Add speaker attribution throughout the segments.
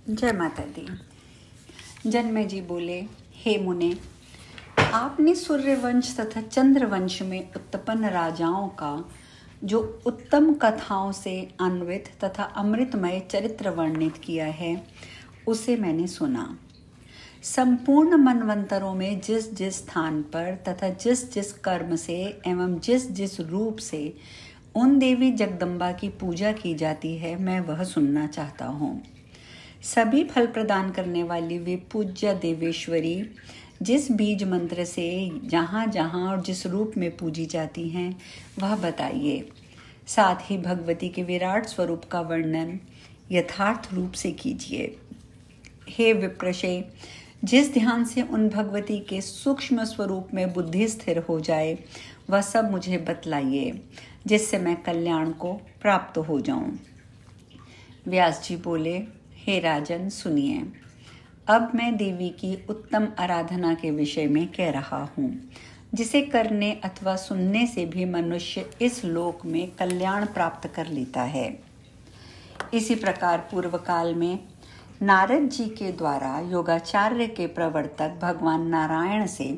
Speaker 1: जय माता दी। जन्मे जी बोले, हे मुने, आपने सूर्यवंश तथा चंद्रवंश में उत्पन्न राजाओं का जो उत्तम कथाओं से अन्वित तथा अमृतमय चरित्र वर्णित किया है, उसे मैंने सुना। संपूर्ण मनवंतरों में जिस जिस स्थान पर तथा जिस जिस कर्म से एवं जिस जिस रूप से उन देवी जगदम्बा की पूजा की जाती है, मैं वह सुनना चाहता हूँ। सभी फल प्रदान करने वाली वे पूज्य देवेश्वरी जिस बीज मंत्र से जहाँ जहाँ और जिस रूप में पूजी जाती हैं, वह बताइए। साथ ही भगवती के विराट स्वरूप का वर्णन यथार्थ रूप से कीजिए। हे विप्रशे, जिस ध्यान से उन भगवती के सूक्ष्म स्वरूप में बुद्धि स्थिर हो जाए, वह सब मुझे बतलाइए, जिससे मैं कल्याण को प्राप्त हो जाऊं। व्यास जी बोले, हे राजन, सुनिए। अब मैं देवी की उत्तम आराधना के विषय में कह रहा हूँ, जिसे करने अथवा सुनने से भी मनुष्य इस लोक में कल्याण प्राप्त कर लेता है। इसी प्रकार पूर्व काल में नारद जी के द्वारा योगाचार्य के प्रवर्तक भगवान नारायण से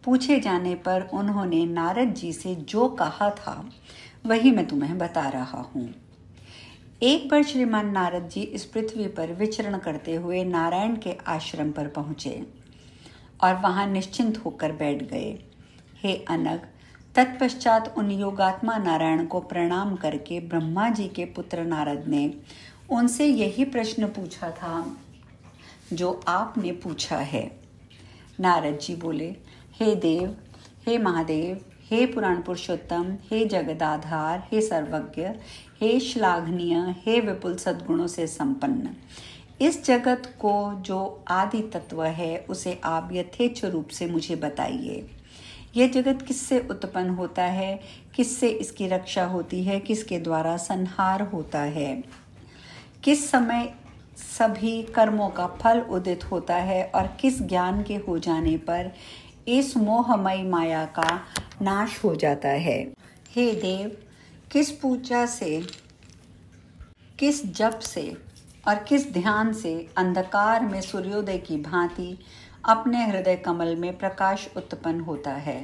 Speaker 1: पूछे जाने पर उन्होंने नारद जी से जो कहा था, वही मैं तुम्हें बता रहा हूँ। एक बार श्रीमान नारद जी इस पृथ्वी पर विचरण करते हुए नारायण के आश्रम पर पहुँचे और वहाँ निश्चिंत होकर बैठ गए। हे अनग, तत्पश्चात उन योगात्मा नारायण को प्रणाम करके ब्रह्मा जी के पुत्र नारद ने उनसे यही प्रश्न पूछा था जो आपने पूछा है। नारद जी बोले, हे देव, हे महादेव, हे पुराण पुरुषोत्तम, हे जगदाधार, हे सर्वज्ञ, हे श्लाघनीय, हे विपुल सद्गुणों से संपन्न, इस जगत को जो आदि तत्व है उसे आप यथेच्छ रूप से मुझे बताइए। यह जगत किससे उत्पन्न होता है, किससे इसकी रक्षा होती है, किसके द्वारा संहार होता है, किस समय सभी कर्मों का फल उदित होता है और किस ज्ञान के हो जाने पर इस मोहमयी माया का नाश हो जाता है। हे देव, किस पूजा से, किस जप से और किस ध्यान से अंधकार में सूर्योदय की भांति अपने हृदय कमल में प्रकाश उत्पन्न होता है।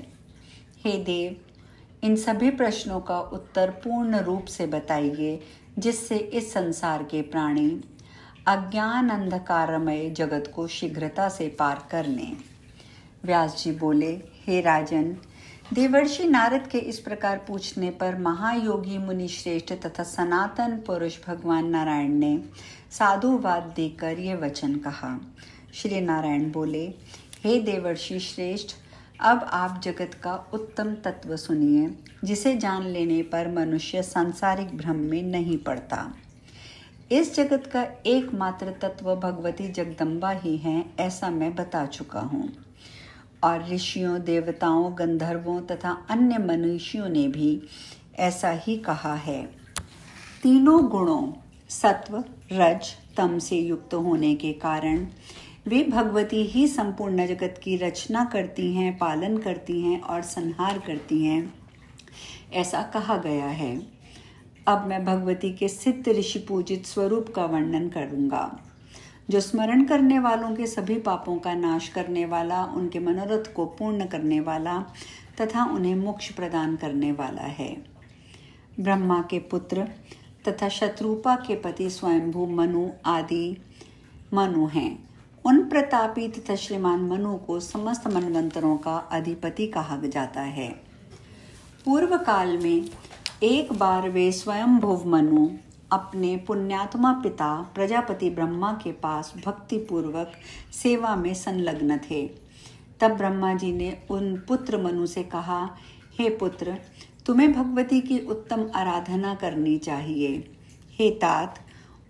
Speaker 1: हे देव, इन सभी प्रश्नों का उत्तर पूर्ण रूप से बताइए, जिससे इस संसार के प्राणी अज्ञान अंधकारमय जगत को शीघ्रता से पार कर लें। व्यास जी बोले, हे राजन, देवर्षि नारद के इस प्रकार पूछने पर महायोगी मुनि श्रेष्ठ तथा सनातन पुरुष भगवान नारायण ने साधुवाद देकर ये वचन कहा। श्री नारायण बोले, हे देवर्षि श्रेष्ठ, अब आप जगत का उत्तम तत्व सुनिए, जिसे जान लेने पर मनुष्य सांसारिक भ्रम में नहीं पड़ता। इस जगत का एकमात्र तत्व भगवती जगदम्बा ही है, ऐसा मैं बता चुका हूँ, और ऋषियों, देवताओं, गंधर्वों तथा अन्य मनुष्यों ने भी ऐसा ही कहा है। तीनों गुणों सत्व, रज, तम से युक्त होने के कारण वे भगवती ही संपूर्ण जगत की रचना करती हैं, पालन करती हैं और संहार करती हैं, ऐसा कहा गया है। अब मैं भगवती के सिद्ध ऋषि पूजित स्वरूप का वर्णन करूँगा, जो स्मरण करने वालों के सभी पापों का नाश करने वाला, उनके मनोरथ को पूर्ण करने वाला तथा उन्हें मोक्ष प्रदान करने वाला है। ब्रह्मा के पुत्र तथा शत्रुपा के पति स्वयंभू मनु आदि मनु हैं। उन प्रतापी तथा श्रीमान मनु को समस्त मनवंतरों का अधिपति कहा जाता है। पूर्व काल में एक बार वे स्वयंभुव मनु अपने पुण्यात्मा पिता प्रजापति ब्रह्मा के पास भक्ति पूर्वक सेवा में संलग्न थे। तब ब्रह्मा जी ने उन पुत्र मनु से कहा, हे पुत्र, तुम्हें भगवती की उत्तम आराधना करनी चाहिए। हे तात,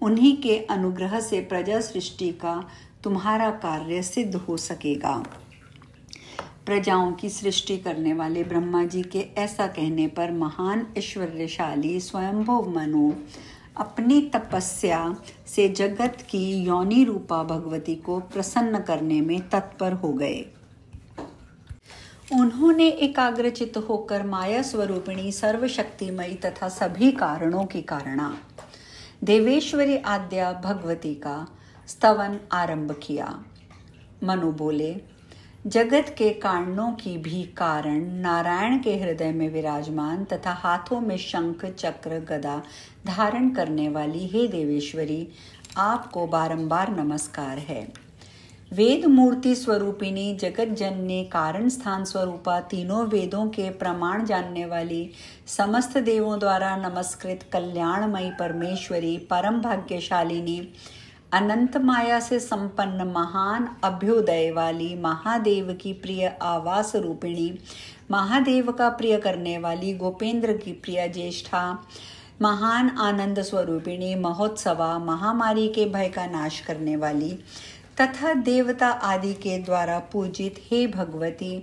Speaker 1: उन्हीं के अनुग्रह से प्रजा सृष्टि का तुम्हारा कार्य सिद्ध हो सकेगा। प्रजाओं की सृष्टि करने वाले ब्रह्मा जी के ऐसा कहने पर महान ऐश्वर्यशाली स्वयंभुव मनु अपनी तपस्या से जगत की योनि रूपा भगवती को प्रसन्न करने में तत्पर हो गए। उन्होंने एकाग्रचित होकर माया स्वरूपिणी सर्वशक्तिमयी तथा सभी कारणों की कारणा देवेश्वरी आद्या भगवती का स्तवन आरंभ किया। मनु बोले, जगत के कारणों की भी कारण नारायण के हृदय में विराजमान तथा हाथों में शंख चक्र गदा धारण करने वाली हे देवेश्वरी, आपको बारंबार नमस्कार है। वेद मूर्ति स्वरूपिणी, जगत जननी, कारण स्थान स्वरूपा, तीनों वेदों के प्रमाण जानने वाली, समस्त देवों द्वारा नमस्कृत कल्याणमयी परमेश्वरी, परम भाग्यशालिनी, अनंत माया से संपन्न महान अभ्युदय वाली, महादेव की प्रिय आवास रूपिणी, महादेव का प्रिय करने वाली, गोपेंद्र की प्रिय ज्येष्ठा, महान आनंद स्वरूपिणी, महोत्सवा, महामारी के भय का नाश करने वाली तथा देवता आदि के द्वारा पूजित हे भगवती,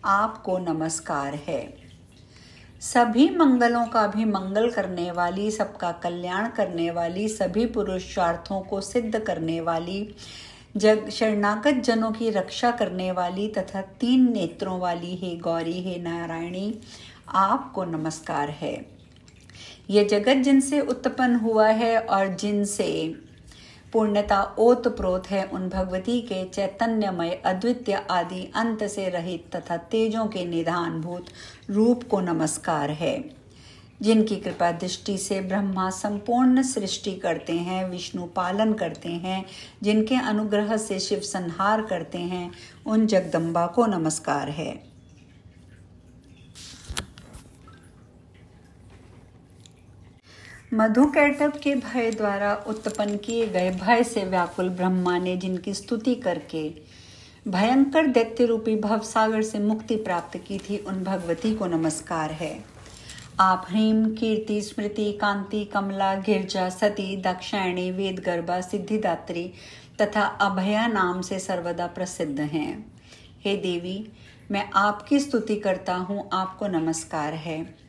Speaker 1: आपको नमस्कार है। सभी मंगलों का भी मंगल करने वाली, सबका कल्याण करने वाली, सभी पुरुषार्थों को सिद्ध करने वाली, जग शरणागत जनों की रक्षा करने वाली तथा 3 नेत्रों वाली हे गौरी, हे नारायणी, आपको नमस्कार है। ये जगत जिनसे उत्पन्न हुआ है और जिनसे पूर्णता ओतप्रोत है, उन भगवती के चैतन्यमय अद्वितीय आदि अंत से रहित तथा तेजों के निधानभूत रूप को नमस्कार है। जिनकी कृपा दृष्टि से ब्रह्मा संपूर्ण सृष्टि करते हैं, विष्णु पालन करते हैं, जिनके अनुग्रह से शिव संहार करते हैं, उन जगदम्बा को नमस्कार है। मधुकैटभ के भय द्वारा उत्पन्न किए गए भय से व्याकुल ब्रह्मा ने जिनकी स्तुति करके भयंकर दैत्य रूपी भवसागर से मुक्ति प्राप्त की थी, उन भगवती को नमस्कार है। आप ह्रीम, कीर्ति, स्मृति, कांति, कमला, गिरजा, सती, दाक्षायणी, वेदगर्भा, सिद्धिदात्री तथा अभया नाम से सर्वदा प्रसिद्ध हैं। हे देवी, मैं आपकी स्तुति करता हूँ, आपको नमस्कार है।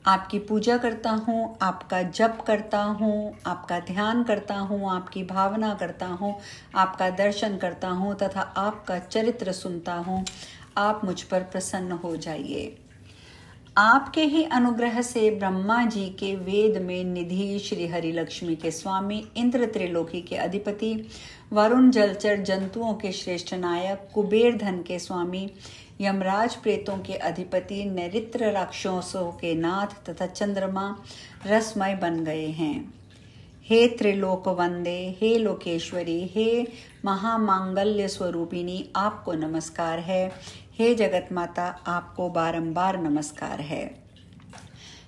Speaker 1: आपकी पूजा करता हूँ, आपका जप करता हूँ, आपका ध्यान करता हूँ, आपकी भावना करता हूँ, आपका दर्शन करता हूँ तथा आपका चरित्र सुनता हूँ। आप मुझ पर प्रसन्न हो जाइए। आपके ही अनुग्रह से ब्रह्मा जी के वेद में निधि, श्री हरि लक्ष्मी के स्वामी, इंद्र त्रिलोकी के अधिपति, वरुण जलचर जंतुओं के श्रेष्ठ नायक, कुबेर धन के स्वामी, यमराज प्रेतों के अधिपति, नैऋत्य राक्षसों के नाथ तथा चंद्रमा रसमय बन गए हैं। हे त्रिलोक वंदे, हे लोकेश्वरी, हे महामांगल्य स्वरूपिणी, आपको नमस्कार है। हे जगत माता, आपको बारंबार नमस्कार है।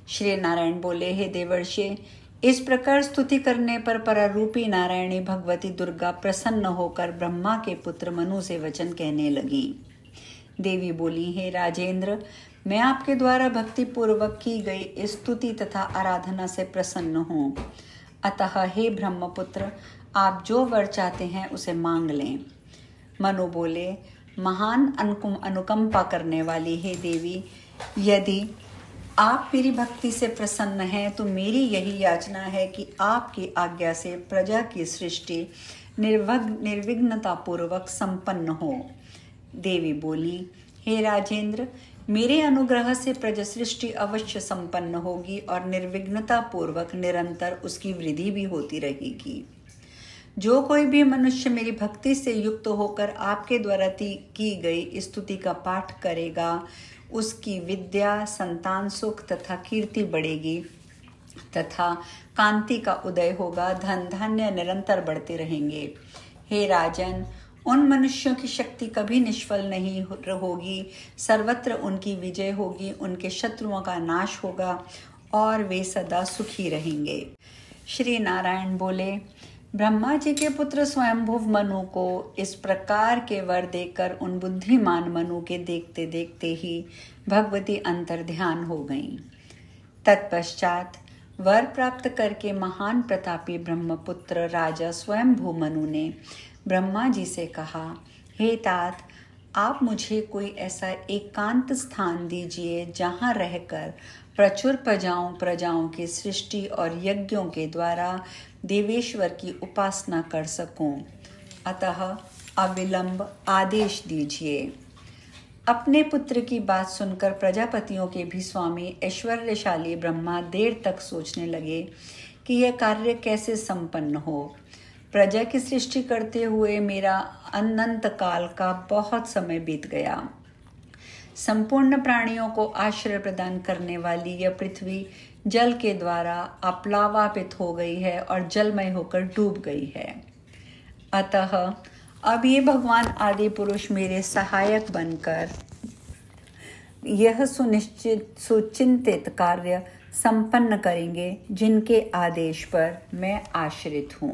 Speaker 1: श्री नारायण बोले, हे देवर्षि, इस प्रकार स्तुति करने पर परारूपी नारायणी भगवती दुर्गा प्रसन्न होकर ब्रह्मा के पुत्र मनु से वचन कहने लगी। देवी बोली, हे राजेंद्र, मैं आपके द्वारा भक्ति पूर्वक की गई स्तुति तथा आराधना से प्रसन्न हूँ। अतः हे ब्रह्मपुत्र, आप जो वर चाहते हैं उसे मांग लें। मनु बोले, महान अनुकंपा करने वाली हे देवी, यदि आप मेरी भक्ति से प्रसन्न हैं तो मेरी यही याचना है कि आपकी आज्ञा से प्रजा की सृष्टि निर्विघ्नता पूर्वक संपन्न हो। देवी बोली, हे राजेंद्र, मेरे अनुग्रह से प्रजा सृष्टि अवश्य संपन्न होगी और निर्विघ्नता पूर्वक निरंतर उसकी वृद्धि भी होती रहेगी। जो कोई भी मनुष्य मेरी भक्ति से युक्त होकर आपके द्वारा की गई स्तुति का पाठ करेगा, उसकी विद्या, संतान सुख तथा कीर्ति बढ़ेगी तथा कांति का उदय होगा, धन धान्य निरंतर बढ़ते रहेंगे। हे राजन, उन मनुष्यों की शक्ति कभी निष्फल नहीं होगी, सर्वत्र उनकी विजय होगी, उनके शत्रुओं का नाश होगा और वे सदा सुखी रहेंगे। श्री नारायण बोले, ब्रह्मा जी के पुत्र स्वयंभुव मनु को इस प्रकार के वर देकर उन बुद्धिमान मनु के देखते देखते ही भगवती अंतर ध्यान हो गईं। तत्पश्चात वर प्राप्त करके महान प्रतापी ब्रह्मपुत्र राजा स्वयंभू मनु ने ब्रह्मा जी से कहा, हे तात, आप मुझे कोई ऐसा एकांत स्थान दीजिए जहाँ रहकर प्रचुर प्रजाओं की सृष्टि और यज्ञों के द्वारा देवेश्वर की उपासना कर सकूं। अतः अविलंब आदेश दीजिए। अपने पुत्र की बात सुनकर प्रजापतियों के भी स्वामी ऐश्वर्यशाली ब्रह्मा देर तक सोचने लगे कि यह कार्य कैसे संपन्न हो। प्रजा की सृष्टि करते हुए मेरा अनंत काल का बहुत समय बीत गया। संपूर्ण प्राणियों को आश्रय प्रदान करने वाली यह पृथ्वी जल के द्वारा अप्लावापित हो गई है और जलमय होकर डूब गई है। अतः अब ये भगवान आदि पुरुष मेरे सहायक बनकर यह सुचिंतित कार्य संपन्न करेंगे जिनके आदेश पर मैं आश्रित हूँ।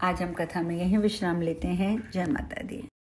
Speaker 1: आज हम कथा में यहीं विश्राम लेते हैं। जय माता दी।